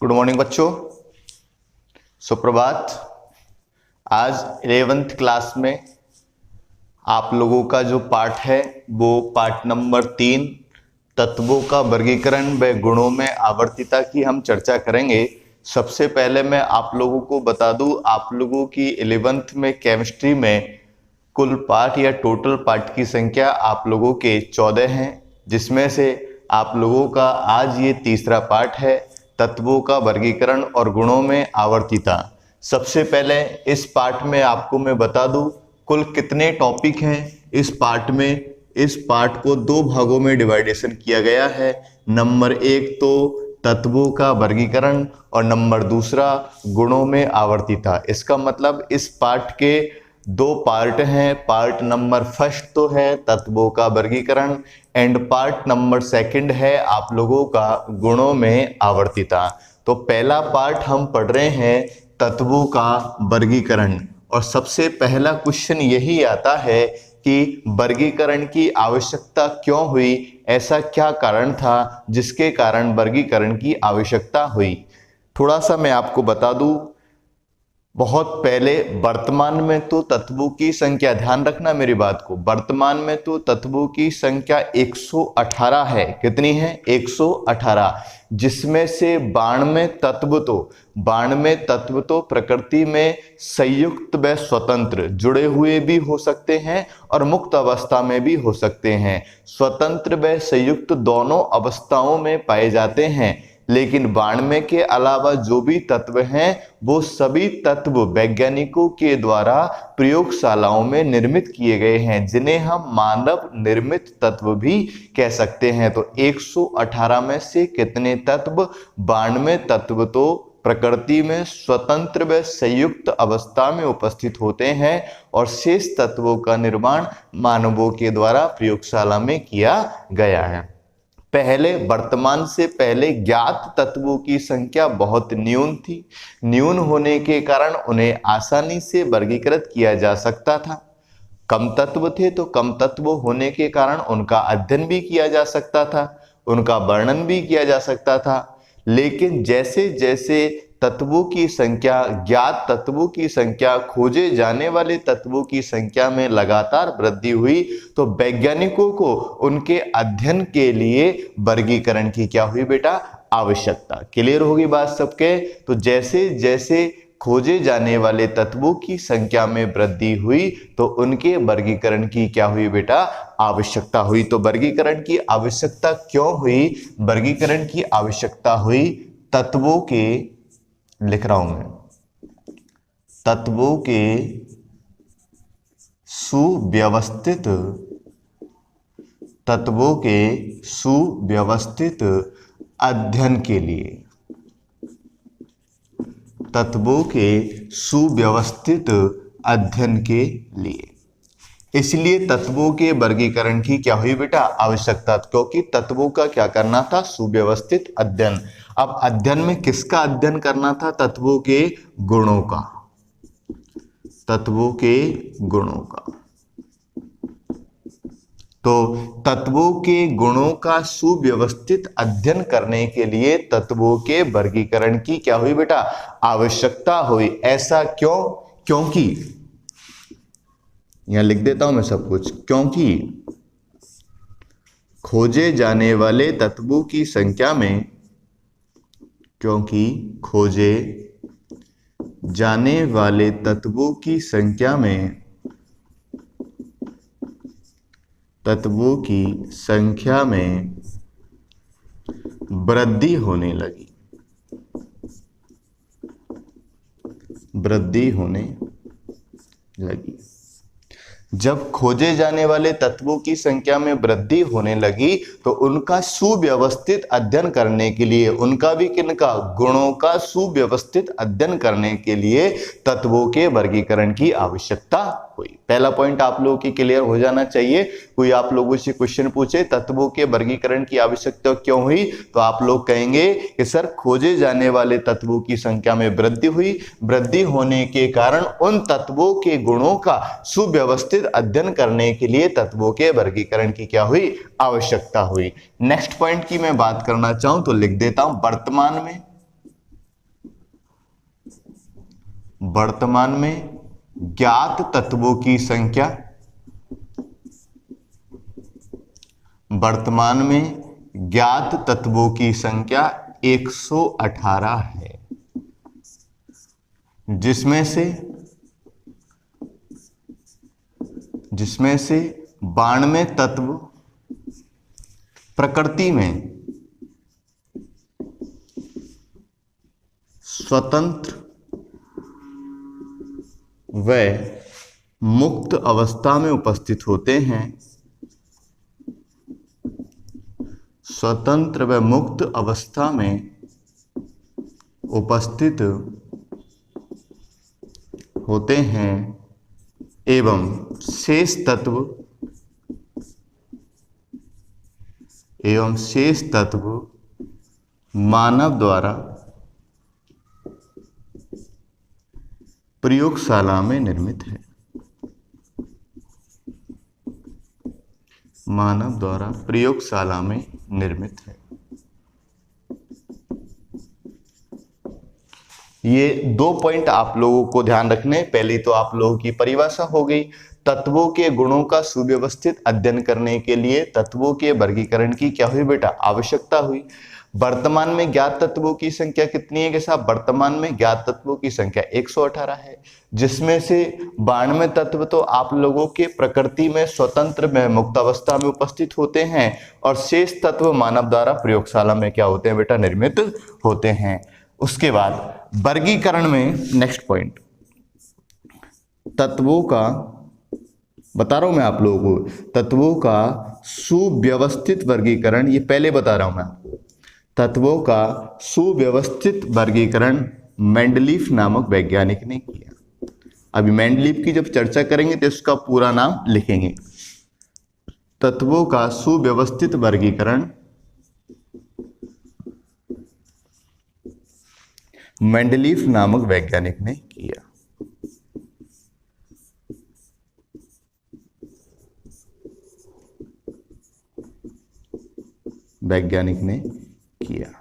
Good morning बच्चों, सुप्रभात। आज 11th क्लास में आप लोगों का जो पाठ है वो पाठ नंबर 3 तत्वों का वर्गीकरण व गुणों में आवर्तिता की हम चर्चा करेंगे। सबसे पहले मैं आप लोगों को बता दूं, आप लोगों की 11th में केमिस्ट्री में कुल पाठ या टोटल पाठ की संख्या आप लोगों के 14 हैं, जिसमें से आप लोगों का आज ये तीसरा पाठ है, तत्वों का वर्गीकरण और गुणों में आवर्तिता। सबसे पहले इस पाठ में आपको मैं बता दूं कुल कितने टॉपिक हैं इस पाठ में। इस पाठ को दो भागों में डिवाइडेशन किया गया है। नंबर 1 तो तत्वों का वर्गीकरण और नंबर दूसरा गुणों में आवर्तिता। इसका मतलब इस पाठ के दो पार्ट हैं। पार्ट नंबर फर्स्ट तो है तत्वों का वर्गीकरण एंड पार्ट नंबर सेकंड है आप लोगों का गुणों में आवर्तिता। तो पहला पार्ट हम पढ़ रहे हैं तत्वों का वर्गीकरण, और सबसे पहला क्वेश्चन यही आता है कि वर्गीकरण की आवश्यकता क्यों हुई, ऐसा क्या कारण था जिसके कारण वर्गीकरण की आवश्यकता हुई। थोड़ा सा मैं आपको बता दूं, बहुत पहले वर्तमान में तो तत्वों की संख्या, ध्यान रखना मेरी बात को, वर्तमान में तो तत्वों की संख्या 118 है। कितनी है? 118, जिसमें से 92 तत्व तो प्रकृति में संयुक्त व स्वतंत्र जुड़े हुए भी हो सकते हैं और मुक्त अवस्था में भी हो सकते हैं। स्वतंत्र व संयुक्त दोनों अवस्थाओं में पाए जाते हैं, लेकिन 92 के अलावा जो भी तत्व हैं वो सभी तत्व वैज्ञानिकों के द्वारा प्रयोगशालाओं में निर्मित किए गए हैं, जिन्हें हम मानव निर्मित तत्व भी कह सकते हैं। तो 118 में से कितने तत्व? 92 तत्व तो प्रकृति में स्वतंत्र व संयुक्त अवस्था में उपस्थित होते हैं और शेष तत्वों का निर्माण मानवों के द्वारा प्रयोगशाला में किया गया है। पहले, वर्तमान से पहले ज्ञात तत्वों की संख्या बहुत न्यून थी। न्यून होने के कारण उन्हें आसानी से वर्गीकृत किया जा सकता था। कम तत्व थे तो कम तत्व होने के कारण उनका अध्ययन भी किया जा सकता था, उनका वर्णन भी किया जा सकता था। लेकिन जैसे जैसे तत्वों की संख्या, ज्ञात तत्वों की संख्या खोजे जाने वाले तत्वों की संख्या में लगातार वृद्धि हुई, तो वैज्ञानिकों को उनके अध्ययन के लिए वर्गीकरण की क्या हुई बेटा? आवश्यकता। क्लियर होगी बात सबके? तो जैसे जैसे खोजे जाने वाले तत्वों की संख्या में वृद्धि हुई तो उनके वर्गीकरण की क्या हुई बेटा? आवश्यकता हुई। तो वर्गीकरण की आवश्यकता क्यों हुई? वर्गीकरण की आवश्यकता हुई तत्वों के, लिख रहा हूं मैं, तत्वों के सुव्यवस्थित अध्ययन के लिए। तत्वों के सुव्यवस्थित अध्ययन के लिए। इसलिए तत्वों के वर्गीकरण की क्या हुई बेटा? आवश्यकता, क्योंकि तत्वों का क्या करना था? सुव्यवस्थित अध्ययन। अब अध्ययन में किसका अध्ययन करना था? तत्वों के गुणों का। तत्वों के गुणों का। तो तत्वों के गुणों का सुव्यवस्थित अध्ययन करने के लिए तत्वों के वर्गीकरण की क्या हुई बेटा? आवश्यकता हुई। ऐसा क्यों? क्योंकि, यहां लिख देता हूं मैं सब कुछ, क्योंकि खोजे जाने वाले तत्वों की संख्या में, क्योंकि खोजे जाने वाले तत्वों की संख्या में, तत्वों की संख्या में वृद्धि होने लगी। वृद्धि होने लगी। जब खोजे जाने वाले तत्वों की संख्या में वृद्धि होने लगी तो उनका सुव्यवस्थित अध्ययन करने के लिए, उनका भी किनका? गुणों का सुव्यवस्थित अध्ययन करने के लिए तत्वों के वर्गीकरण की आवश्यकता हुई। पहला पॉइंट आप लोगों की क्लियर हो जाना चाहिए। कोई आप लोगों से क्वेश्चन पूछे तत्वों के वर्गीकरण की आवश्यकता क्यों हुई, तो आप लोग कहेंगे कि सर खोजे जाने वाले तत्वों की संख्या में वृद्धि हुई। वृद्धि होने के कारण उन तत्वों के गुणों का सुव्यवस्थित अध्ययन करने के लिए तत्वों के वर्गीकरण की क्या हुई? आवश्यकता हुई। नेक्स्ट पॉइंट की मैं बात करना चाहूं तो लिख देता हूं, वर्तमान में वर्तमान में ज्ञात तत्वों की संख्या, वर्तमान में ज्ञात तत्वों की संख्या 118 है, जिसमें से 92 तत्व प्रकृति में स्वतंत्र व मुक्त अवस्था में उपस्थित होते हैं, स्वतंत्र व मुक्त अवस्था में उपस्थित होते हैं एवं शेष तत्व मानव द्वारा प्रयोगशाला में निर्मित है, मानव द्वारा प्रयोगशाला में निर्मित है। ये 2 पॉइंट आप लोगों को ध्यान रखने। पहली तो आप लोगों की परिभाषा हो गई, तत्वों के गुणों का सुव्यवस्थित अध्ययन करने के लिए तत्वों के वर्गीकरण की क्या हुई बेटा, आवश्यकता हुई। वर्तमान में ज्ञात तत्वों की संख्या कितनी है कि साहब, वर्तमान में ज्ञात तत्वों की संख्या 118 है, जिसमें से 92 तत्व तो आप लोगों के प्रकृति में स्वतंत्र में मुक्त अवस्था में उपस्थित होते हैं और शेष तत्व मानव द्वारा प्रयोगशाला में क्या होते हैं बेटा, निर्मित होते हैं। उसके बाद वर्गीकरण में नेक्स्ट पॉइंट, तत्वों का बता रहा हूं मैं आप लोगों को, तत्वों का सुव्यवस्थित वर्गीकरण, ये पहले बता रहा हूं मैं आपको, तत्वों का सुव्यवस्थित वर्गीकरण मेंडलीफ नामक वैज्ञानिक ने किया। अभी मेंडलीफ की जब चर्चा करेंगे तो इसका पूरा नाम लिखेंगे। तत्वों का सुव्यवस्थित वर्गीकरण मेंडलीफ नामक वैज्ञानिक ने किया। वैज्ञानिक ने किया।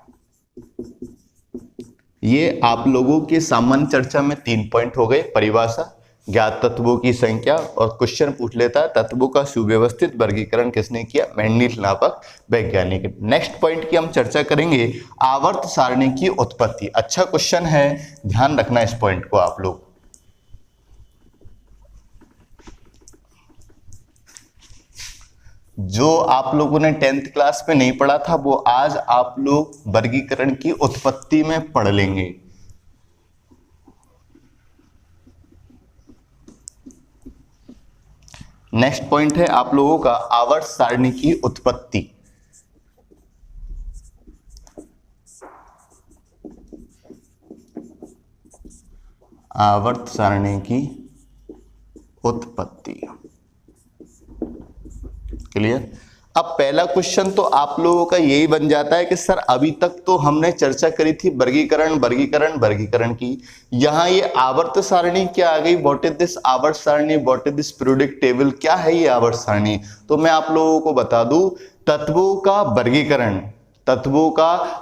ये आप लोगों के सामान्य चर्चा में 3 पॉइंट हो गए, परिभाषा, ज्ञात तत्वों की संख्या, और क्वेश्चन पूछ लेता है तत्वों का सुव्यवस्थित वर्गीकरण किसने किया, मेंडलीफ नामक वैज्ञानिक। नेक्स्ट पॉइंट की हम चर्चा करेंगे, आवर्त सारणी की उत्पत्ति। अच्छा क्वेश्चन है, ध्यान रखना इस पॉइंट को आप लोग। जो आप लोगों ने 10th क्लास में नहीं पढ़ा था वो आज आप लोग वर्गीकरण की उत्पत्ति में पढ़ लेंगे। नेक्स्ट पॉइंट है आप लोगों का आवर्त सारणी की उत्पत्ति। आवर्त सारणी की उत्पत्ति, क्लियर। अब पहला क्वेश्चन तो आप लोगों का यही बन जाता है कि सर अभी तक तो हमने चर्चा करी थी वर्गीकरण की, यहां ये आवर्त सारणी क्या आ गई, व्हाट इज दिस आवर्त सारणी, what is this periodic table, क्या है ये आवर्त सारणी। तो मैं आप लोगों को बता दूं, तत्वों का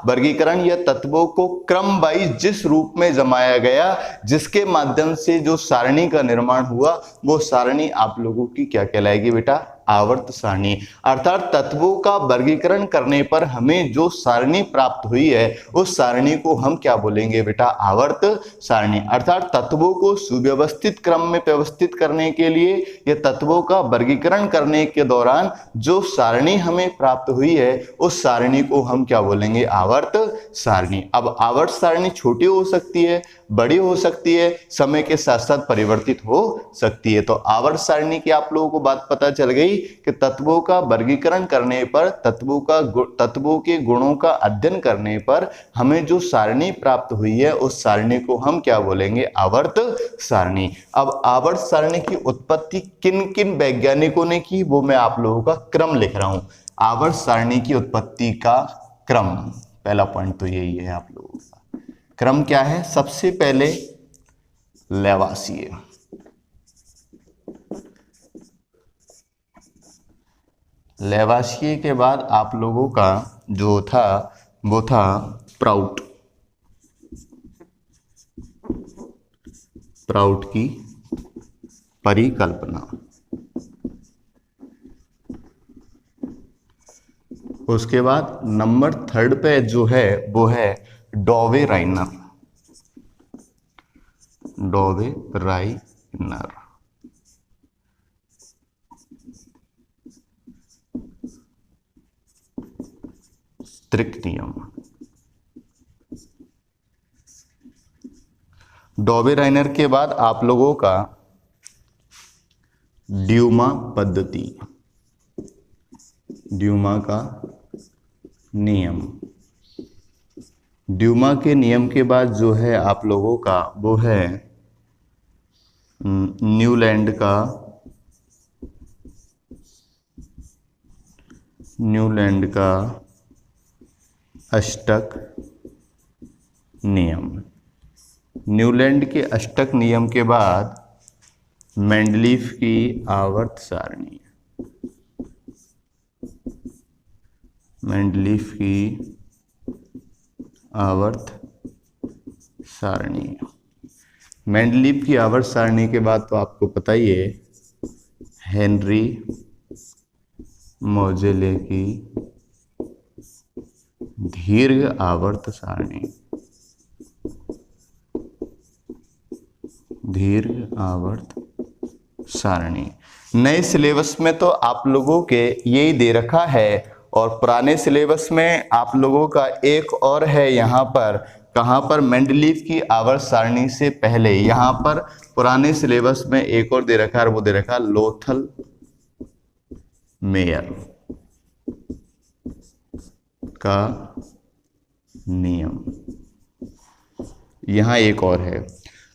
वर्गीकरण या तत्वों को क्रम वाइज जिस रूप में जमाया गया, जिसके माध्यम से जो सारणी का निर्माण हुआ, वो सारणी आप लोगों की क्या कहलाएगी बेटा, आवर्त सारणी। अर्थात तत्वों का वर्गीकरण करने पर हमें जो सारणी प्राप्त हुई है उस सारणी को हम क्या बोलेंगे बेटा, आवर्त सारणी। अर्थात तत्वों को सुव्यवस्थित क्रम में व्यवस्थित करने के लिए या तत्वों का वर्गीकरण करने के दौरान जो सारणी हमें प्राप्त हुई है उस सारणी को हम क्या बोलेंगे, आवर्त सारणी। अब आवर्त सारणी छोटी हो सकती है, बड़ी हो सकती है, समय के साथ साथ परिवर्तित हो सकती है। तो आवर्त सारणी की आप लोगों को बात पता चल गई कि तत्वों का वर्गीकरण करने पर, तत्वों के गुणों का अध्ययन करने पर हमें जो सारणी प्राप्त हुई है उस सारणी को हम क्या बोलेंगे, आवर्त सारणी। अब आवर्त सारणी की उत्पत्ति किन किन वैज्ञानिकों ने की वो मैं आप लोगों का क्रम लिख रहा हूं। आवर्त सारणी की उत्पत्ति का क्रम, पहला पॉइंट तो यही है आप लोगों का। क्रम क्या है, सबसे पहले लेवासिए, लेवासिए के बाद आप लोगों का जो था वो था प्राउट। प्राउट की परिकल्पना। उसके बाद नंबर 3 पे जो है वो है डॉवे राइनर। डॉवे राइनर स्त्रीक नियम। डॉवे राइनर के बाद आप लोगों का ड्यूमा पद्धति, ड्यूमा का नियम। ड्यूमा के नियम के बाद जो है आप लोगों का वो है न्यूलैंड का अष्टक नियम। न्यूलैंड के अष्टक नियम के बाद मेंडलीफ की आवर्त सारणी, मेंडलीफ की आवर्त सारणी। मेंडलीफ की आवर्त सारणी के बाद तो आपको पता ही है हेनरी मोजेले की दीर्घ आवर्त सारणी, दीर्घ आवर्त सारणी। नए सिलेबस में तो आप लोगों के यही दे रखा है और पुराने सिलेबस में आप लोगों का एक और है यहाँ पर, कहाँ पर, मेंडलीफ की आवर्त सारणी से पहले यहाँ पर पुराने सिलेबस में एक और दे रखा है, वो दे रखा लोथल मेयर का नियम। यहाँ एक और है,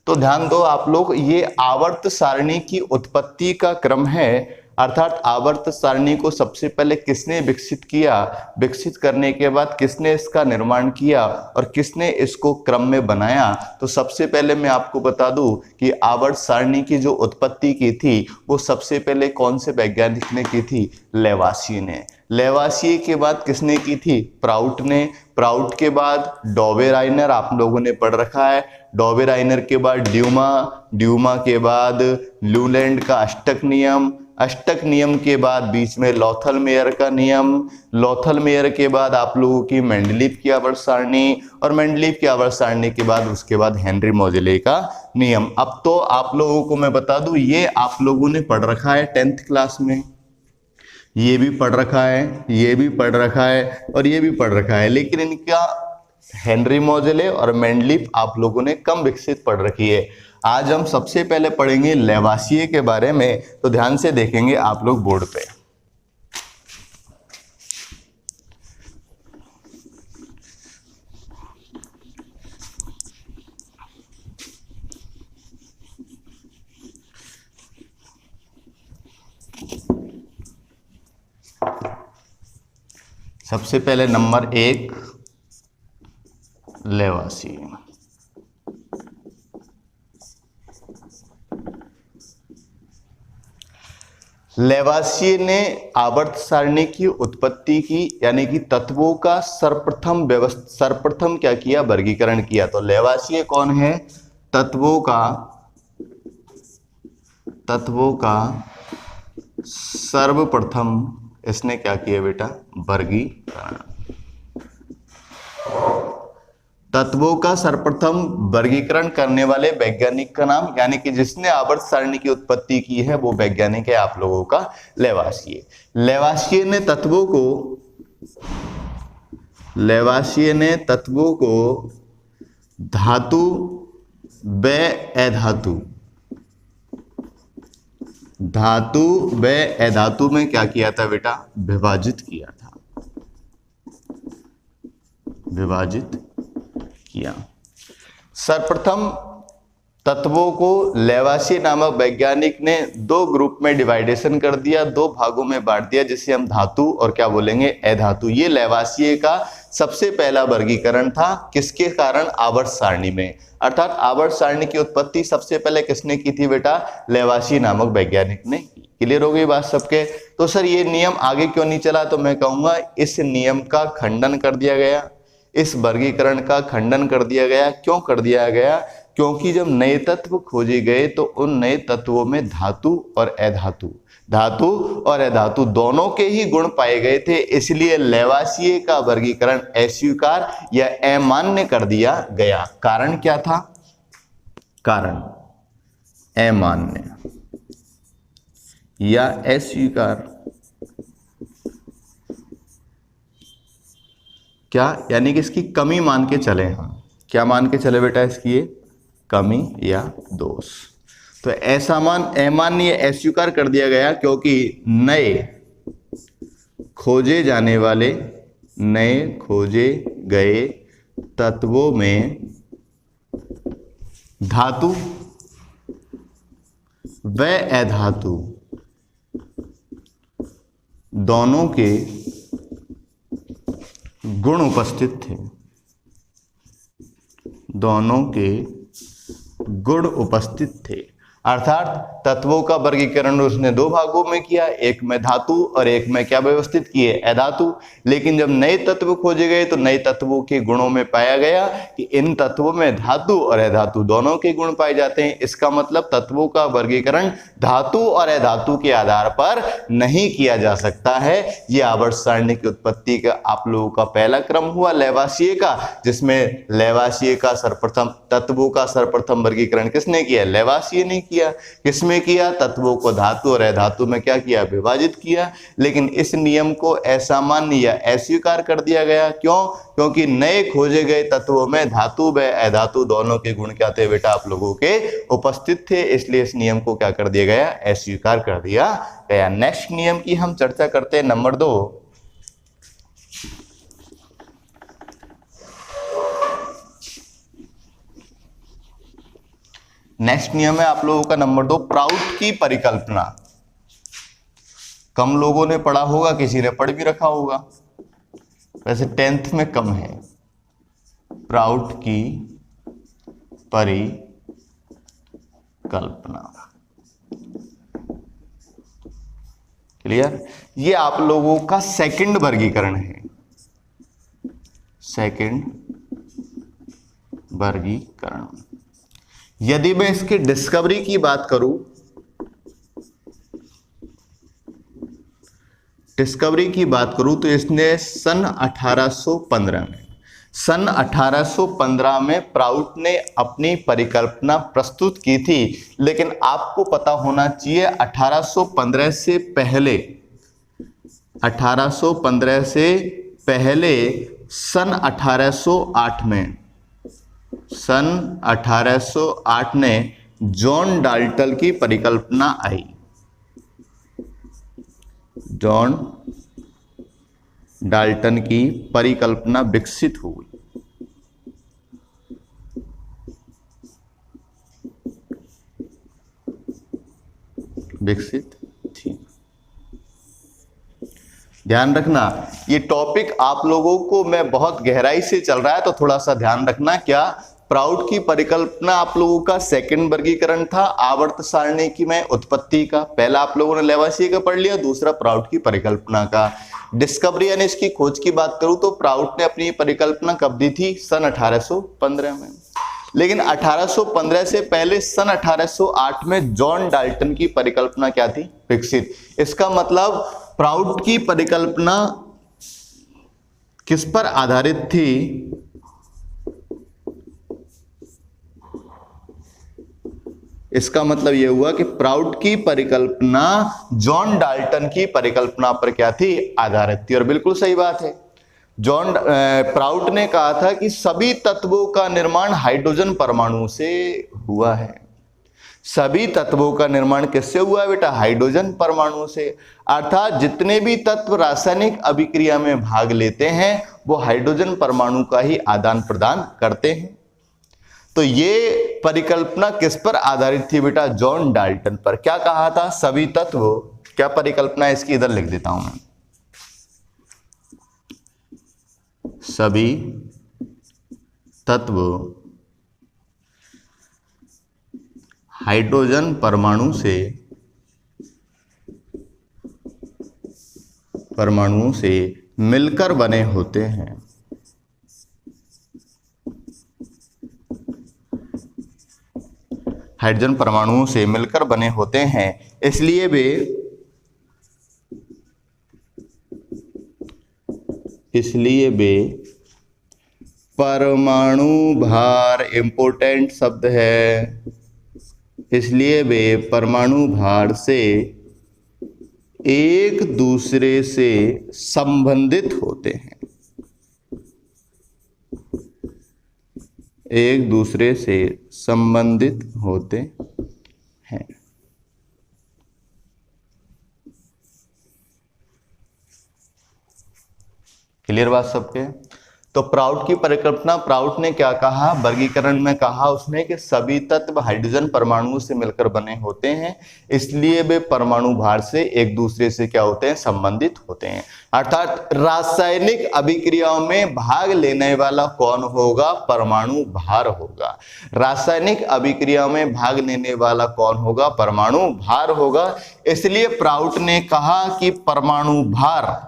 तो ध्यान दो आप लोग, ये आवर्त सारणी की उत्पत्ति का क्रम है, अर्थात आवर्त सारणी को सबसे पहले किसने विकसित किया, विकसित करने के बाद किसने इसका निर्माण किया और किसने इसको क्रम में बनाया। तो सबसे पहले मैं आपको बता दूं कि आवर्त सारणी की जो उत्पत्ति की थी वो सबसे पहले कौन से वैज्ञानिक ने की थी, लेवासिए ने। लेवासिए के बाद किसने की थी, प्राउट ने। प्राउट के बाद डॉवे राइनर आप लोगों ने पढ़ रखा है। डॉवे राइनर के बाद ड्यूमा, ड्यूमा के बाद न्यूलैंड का अष्टक नियम, अष्टक नियम के बाद बीच में लॉथल मेयर का नियम, लॉथल मेयर के बाद आप लोगों की मेंडलीफ की आवर्त सारणी, और मेंडलीफ की आवर्त सारणी के बाद उसके बाद हेनरी मोजेले का नियम। अब तो आप लोगों को मैं बता दूं ये आप लोगों ने पढ़ रखा है 10th क्लास में, ये भी पढ़ रखा है, ये भी पढ़ रखा है और ये भी पढ़ रखा है, लेकिन इनका हेनरी मोजेले और मेंडलीफ आप लोगों ने कम विकसित पढ़ रखी है। आज हम सबसे पहले पढ़ेंगे लेवासिए के बारे में, तो ध्यान से देखेंगे आप लोग बोर्ड पे। सबसे पहले नंबर 1 लेवासिए। लेवासिए ने आवर्त सारणी की उत्पत्ति की, यानी कि तत्वों का सर्वप्रथम क्या किया, वर्गीकरण किया। तो लेवासिए कौन है, तत्वों का सर्वप्रथम इसने क्या किया बेटा, वर्गीकरण। तत्वों का सर्वप्रथम वर्गीकरण करने वाले वैज्ञानिक का नाम, यानी कि जिसने आवर्त सारणी की उत्पत्ति की है वो वैज्ञानिक है आप लोगों का लेवासिए। लेवासिए ने तत्वों को धातु व अधातु में क्या किया था बेटा, विभाजित किया था, विभाजित किया। सर्वप्रथम तत्वों को लेवासिए नामक वैज्ञानिक ने 2 ग्रुप में डिवाइडेशन कर दिया, 2 भागों में बांट दिया, जिसे हम धातु और क्या बोलेंगे, अधातु। ये लेवासिए का सबसे पहला वर्गीकरण था, किसके कारण, आवर्त सारणी में। अर्थात आवर्त सारणी की उत्पत्ति सबसे पहले किसने की थी बेटा, लेवासिए नामक वैज्ञानिक ने। क्लियर हो गई बात सबके। तो सर ये नियम आगे क्यों नहीं चला, तो मैं कहूंगा इस नियम का खंडन कर दिया गया, इस वर्गीकरण का खंडन कर दिया गया। क्यों कर दिया गया, क्योंकि जब नए तत्व खोजे गए तो उन नए तत्वों में धातु और अधातु दोनों के ही गुण पाए गए थे, इसलिए लेवासिए का वर्गीकरण अस्वीकार या अमान्य कर दिया गया। कारण क्या था? कारण अमान्य या अस्वीकार। क्या? यानी कि इसकी कमी मान के चले हम। क्या मान के चले बेटा? इसकी ये कमी या दोष। तो अमान्य अस्वीकार कर दिया गया क्योंकि नए खोजे गए तत्वों में धातु व अधातु दोनों के गुण उपस्थित थे। दोनों के गुण उपस्थित थे, अर्थात तत्वों का वर्गीकरण उसने दो भागों में किया, एक में धातु और एक में क्या व्यवस्थित किए? अधातु। लेकिन जब नए तत्व खोजे गए तो नए तत्वों के गुणों में पाया गया कि इन तत्वों में धातु और अधातु दोनों के गुण पाए जाते हैं। इसका मतलब तत्वों का वर्गीकरण धातु और अधातु के आधार पर नहीं किया जा सकता है। यह आवर्त सारणी की उत्पत्ति का आप लोगों का पहला क्रम हुआ लेवासिए का, जिसमें लेवासिए का सर्वप्रथम तत्वों का सर्वप्रथम वर्गीकरण किसने किया? लेवासिए ने किया। किसमें किया? तत्वों को धातु और अधातु में क्या किया? विभाजित किया। लेकिन इस नियम को असामान्य या अस्वीकार कर दिया गया। क्यों? क्योंकि नए खोजे गए तत्वों में धातु व अधातु दोनों के गुण क्या थे बेटा? आप लोगों के उपस्थित थे, इसलिए इस नियम को क्या कर दिया गया? अस्वीकार कर दिया गया। नेक्स्ट नियम की हम चर्चा करते हैं, नंबर 2। नेक्स्ट नियम है आप लोगों का नंबर 2, प्राउट की परिकल्पना। कम लोगों ने पढ़ा होगा, किसी ने पढ़ भी रखा होगा, वैसे 10th में कम है। प्राउट की परिकल्पना, क्लियर? ये आप लोगों का सेकंड वर्गीकरण है। सेकंड वर्गीकरण। यदि मैं इसकी डिस्कवरी की बात करूं, तो इसने सन 1815 में प्राउट ने अपनी परिकल्पना प्रस्तुत की थी। लेकिन आपको पता होना चाहिए 1815 से पहले सन 1808 में जॉन डाल्टन की परिकल्पना आई। जॉन डाल्टन की परिकल्पना विकसित हुई। थी। ध्यान रखना, ये टॉपिक आप लोगों को मैं बहुत गहराई से चल रहा है, तो थोड़ा सा ध्यान रखना। क्या? प्राउट की परिकल्पना आप लोगों का सेकंड वर्गीकरण था आवर्त सारणी की में उत्पत्ति का। पहला आप लोगों ने लेवासिए का पढ़ लिया, दूसरा प्राउट की परिकल्पना का। डिस्कवरी यानी इसकी खोज की बात करूं तो प्राउट ने अपनी परिकल्पना कब दी थी? सन 1815 में। लेकिन 1815 से पहले सन 1808 में जॉन डाल्टन की परिकल्पना क्या थी? विकसित। इसका मतलब प्राउट की परिकल्पना किस पर आधारित थी? इसका मतलब यह हुआ कि प्राउट की परिकल्पना जॉन डाल्टन की परिकल्पना पर क्या थी? आधारित थी। और बिल्कुल सही बात है। प्राउट ने कहा था कि सभी तत्वों का निर्माण हाइड्रोजन परमाणु से हुआ है। सभी तत्वों का निर्माण किससे हुआ है बेटा? हाइड्रोजन परमाणु से। अर्थात जितने भी तत्व रासायनिक अभिक्रिया में भाग लेते हैं वो हाइड्रोजन परमाणु का ही आदान प्रदान करते हैं। तो ये परिकल्पना किस पर आधारित थी बेटा? जॉन डाल्टन पर। क्या कहा था? सभी तत्व। क्या परिकल्पना है इसकी? इधर लिख देता हूं मैं। सभी तत्व हाइड्रोजन परमाणुओं से मिलकर बने होते हैं। हाइड्रोजन परमाणुओं से मिलकर बने होते हैं, इसलिए वे परमाणु भार, इंपॉर्टेंट शब्द है, इसलिए वे परमाणु भार से एक दूसरे से संबंधित होते हैं, एक दूसरे से संबंधित होते हैं। क्लियर बात सबके? तो प्राउड की परिकल्पना, प्राउड ने क्या कहा, वर्गीकरण में कहा उसने कि सभी तत्व हाइड्रोजन परमाणुओं से मिलकर बने होते हैं, इसलिए वे परमाणु भार से एक दूसरे से क्या होते हैं, संबंधित होते हैं। अर्थात रासायनिक अभिक्रियाओं में भाग लेने वाला कौन होगा, परमाणु भार होगा। रासायनिक अभिक्रियाओं में भाग लेने वाला कौन होगा, परमाणु भार होगा। इसलिए प्राउड ने कहा कि परमाणु भार,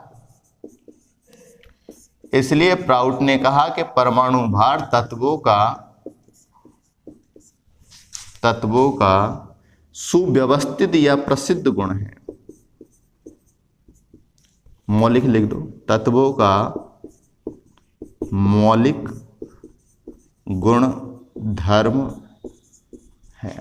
इसलिए प्राउड ने कहा कि परमाणु भार तत्वों का सुव्यवस्थित या प्रसिद्ध गुण है। मौलिक लिख दो, तत्वों का मौलिक गुण धर्म है।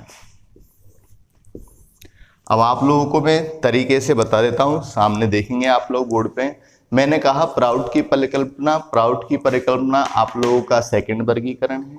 अब आप लोगों को मैं तरीके से बता देता हूं, सामने देखेंगे आप लोग बोर्ड पे। मैंने कहा प्राउड की परिकल्पना, प्राउड की परिकल्पना आप लोगों का सेकंड वर्गीकरण है।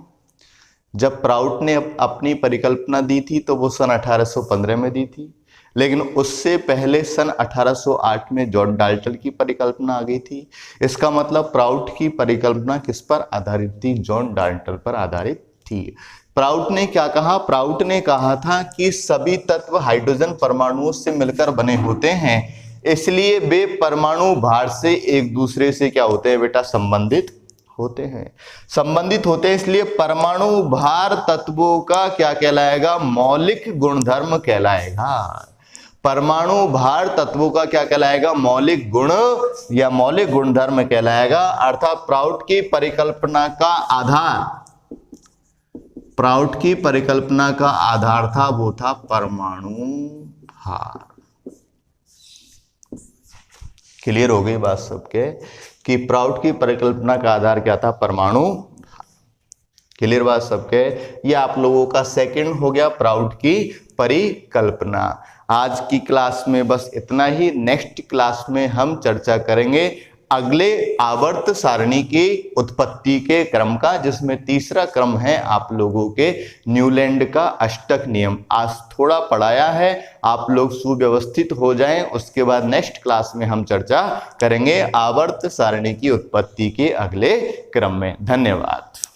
जब प्राउड ने अपनी परिकल्पना दी थी तो वो सन 1815 में दी थी, लेकिन उससे पहले सन 1808 में जॉन डाल्टन की परिकल्पना आ गई थी। इसका मतलब प्राउड की परिकल्पना किस पर आधारित थी, जॉन डाल्टन पर आधारित थी। प्राउड ने क्या कहा, प्राउड ने कहा था कि सभी तत्व हाइड्रोजन परमाणुओं से मिलकर बने होते हैं, इसलिए वे परमाणु भार से एक दूसरे से क्या होते हैं बेटा, संबंधित होते हैं, संबंधित होते हैं। इसलिए परमाणु भार तत्वों का क्या कहलाएगा, मौलिक गुणधर्म कहलाएगा। परमाणु भार तत्वों का क्या कहलाएगा, मौलिक गुण या मौलिक गुणधर्म कहलाएगा। अर्थात प्राउड की परिकल्पना का आधार, प्राउड की परिकल्पना का आधार था, वो था परमाणु भार। क्लियर हो गई बात सबके कि प्राउड की परिकल्पना का आधार क्या था, परमाणु। क्लियर बात सबके? ये आप लोगों का सेकंड हो गया, प्राउड की परिकल्पना। आज की क्लास में बस इतना ही। नेक्स्ट क्लास में हम चर्चा करेंगे अगले आवर्त सारणी की उत्पत्ति के क्रम का, जिसमें तीसरा क्रम है आप लोगों के न्यूलैंड का अष्टक नियम। आज थोड़ा पढ़ाया है, आप लोग सुव्यवस्थित हो जाएं। उसके बाद नेक्स्ट क्लास में हम चर्चा करेंगे आवर्त सारणी की उत्पत्ति के अगले क्रम में। धन्यवाद।